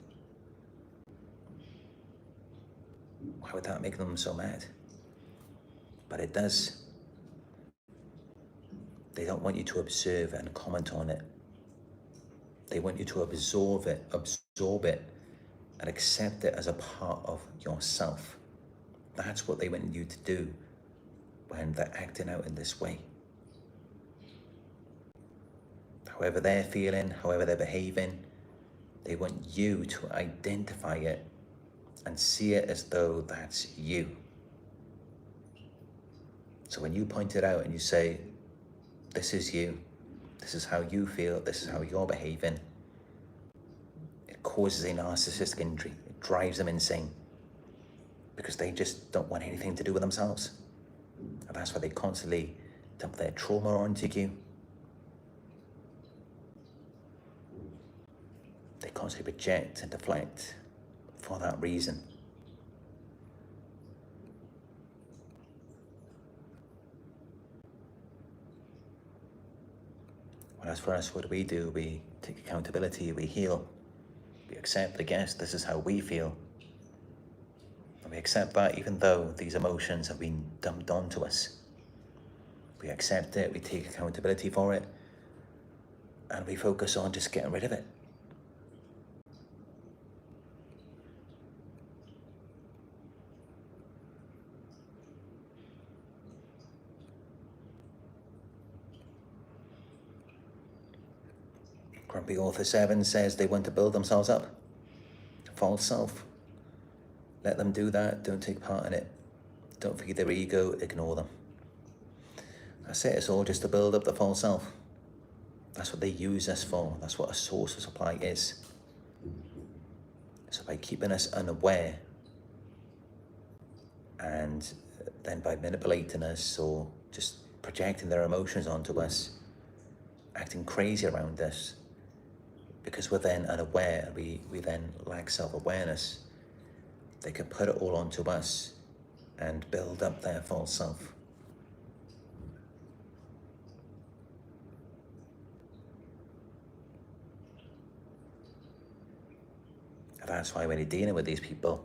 why would that make them so mad? but it does. They don't want you to observe and comment on it. They want you to absorb it, and accept it as a part of yourself. That's what they want you to do when they're acting out in this way. However they're feeling, however they're behaving, they want you to identify it and see it as though that's you. So when you point it out and you say, this is you, this is how you feel, this is how you're behaving, it causes a narcissistic injury. It drives them insane because they just don't want anything to do with themselves. And that's why they constantly dump their trauma onto you. They constantly project and deflect for that reason. Whereas for us, what do? We take accountability, we heal, we accept, I guess, this is how we feel. And we accept that even though these emotions have been dumped onto us. We accept it, we take accountability for it, and we focus on just getting rid of it. Grumpy Author 7 says they want to build themselves up. False self. Let them do that, don't take part in it. Don't feed their ego, ignore them. That's it, it's all just to build up the false self. That's what they use us for. That's what a source of supply is. So by keeping us unaware and then by manipulating us or just projecting their emotions onto us, acting crazy around us, because we're then unaware, we then lack self-awareness, they can put it all onto us and build up their false self. And that's why when you're dealing with these people,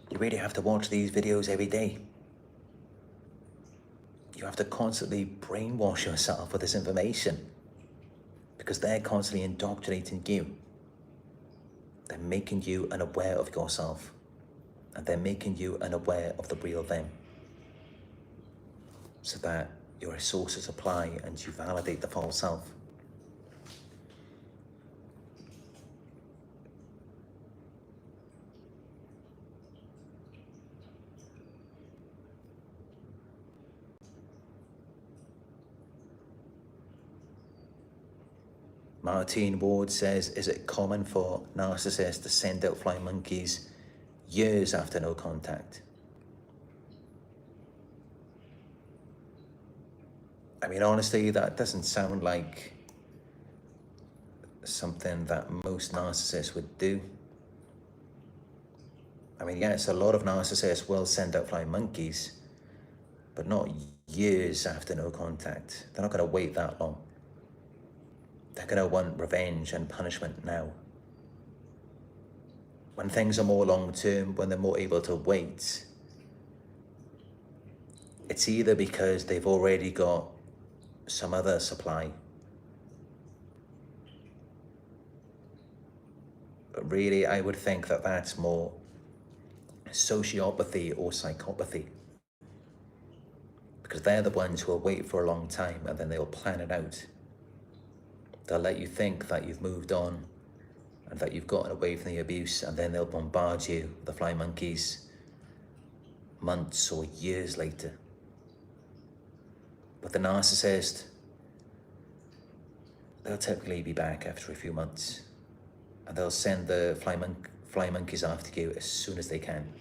you really have to watch these videos every day. You have to constantly brainwash yourself with this information because they're constantly indoctrinating you. They're making you unaware of yourself and they're making you unaware of the real them so that you're a source of supply and you validate the false self. Martine Ward says, is it common for narcissists to send out flying monkeys years after no contact? I mean, honestly, that doesn't sound like something that most narcissists would do. I mean, yes, a lot of narcissists will send out flying monkeys, but not years after no contact. They're not going to wait that long. They're going to want revenge and punishment now. When things are more long-term, when they're more able to wait, it's either because they've already got some other supply. But really, I would think that that's more sociopathy or psychopathy. Because they're the ones who will wait for a long time and then they'll plan it out. They'll let you think that you've moved on and that you've gotten away from the abuse, and then they'll bombard you with the flying monkeys months or years later. But the narcissist, they'll typically be back after a few months and they'll send the fly monkeys after you as soon as they can.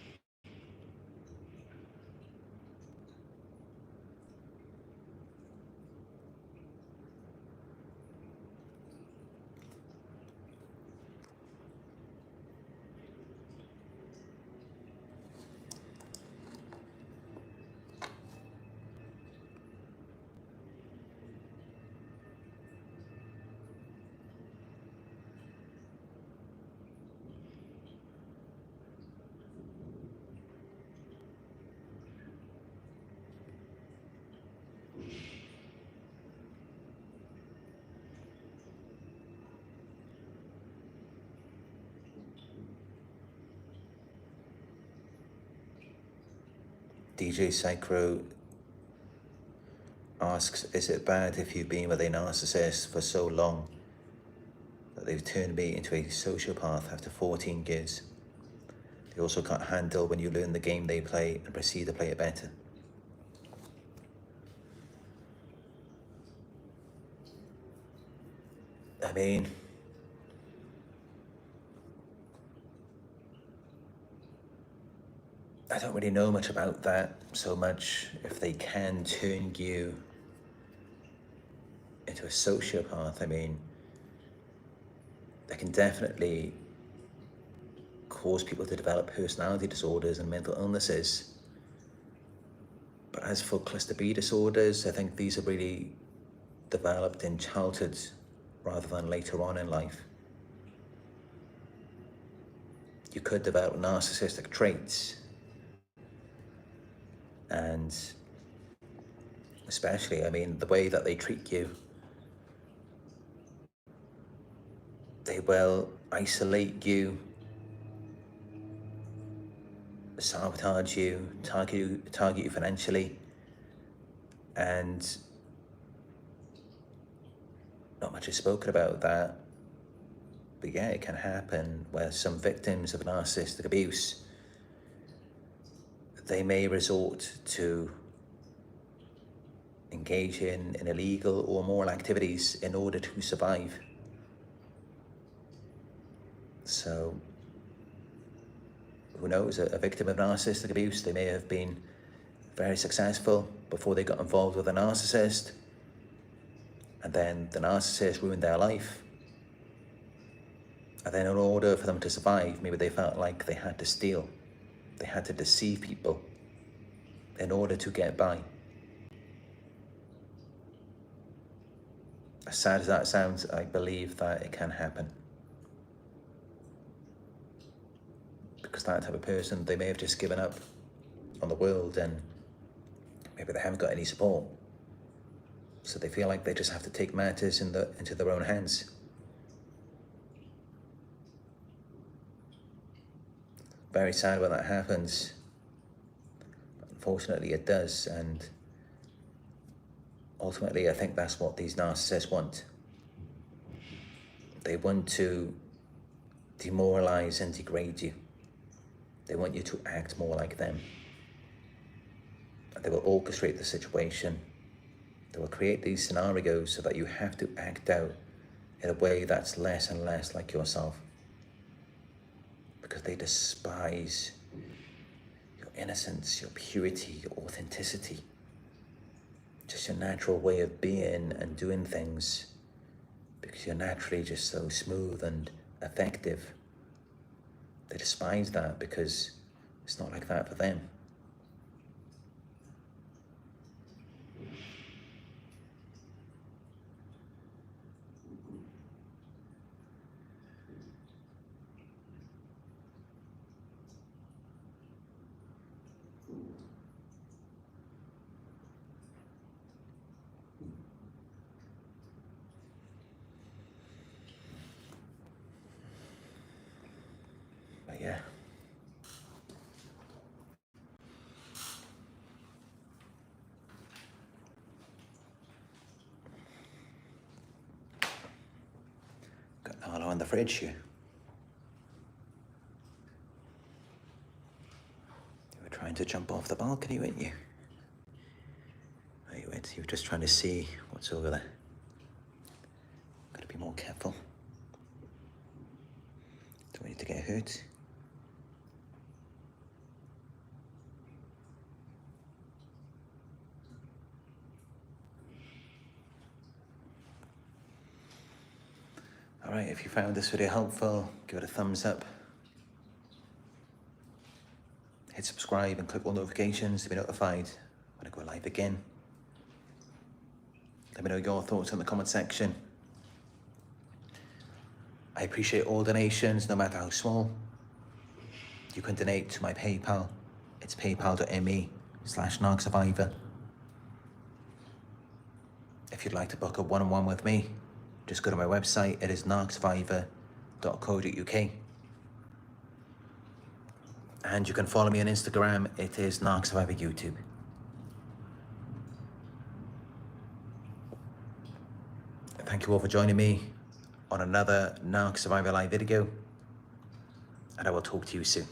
DJ Psycho asks, is it bad if you've been with a narcissist for so long that they've turned me into a sociopath after 14 years? They also can't handle when you learn the game they play and proceed to play it better. I mean, I don't really know much about that so much. If they can turn you into a sociopath, I mean, they can definitely cause people to develop personality disorders and mental illnesses. But as for cluster B disorders, I think these are really developed in childhood rather than later on in life. You could develop narcissistic traits, and especially, I mean, the way that they treat you, they will isolate you, sabotage you, target you financially, and not much is spoken about that. But yeah, it can happen where some victims of narcissistic abuse, they may resort to engage in illegal or immoral activities in order to survive. So who knows, a victim of narcissistic abuse, they may have been very successful before they got involved with a narcissist, and then the narcissist ruined their life. And then in order for them to survive, maybe they felt like they had to steal, they had to deceive people in order to get by. As sad as that sounds, I believe that it can happen. Because that type of person, they may have just given up on the world, and maybe they haven't got any support. So they feel like they just have to take matters into their own hands. Very sad when that happens. Unfortunately, it does, and ultimately, I think that's what these narcissists want. They want to demoralize and degrade you. They want you to act more like them. And they will orchestrate the situation. They will create these scenarios so that you have to act out in a way that's less and less like yourself. Because they despise your innocence, your purity, your authenticity. Just your natural way of being and doing things. Because you're naturally just so smooth and effective. They despise that because it's not like that for them. But yeah. Got Nala on the fridge here. You were trying to jump off the balcony, weren't you? You went. You were just trying to see what's over there. Gotta be more careful. Don't want you to get hurt. Alright, if you found this video helpful, give it a thumbs up. Hit subscribe and click all notifications to be notified when I go live again. Let me know your thoughts in the comment section. I appreciate all donations, no matter how small. You can donate to my PayPal. It's paypal.me/Narc Survivor. If you'd like to book a one-on-one with me, just go to my website. It is narcsurvivor.co.uk. And you can follow me on Instagram. It is Narc Survivor YouTube. Thank you all for joining me on another Narc Survivor live video, and I will talk to you soon.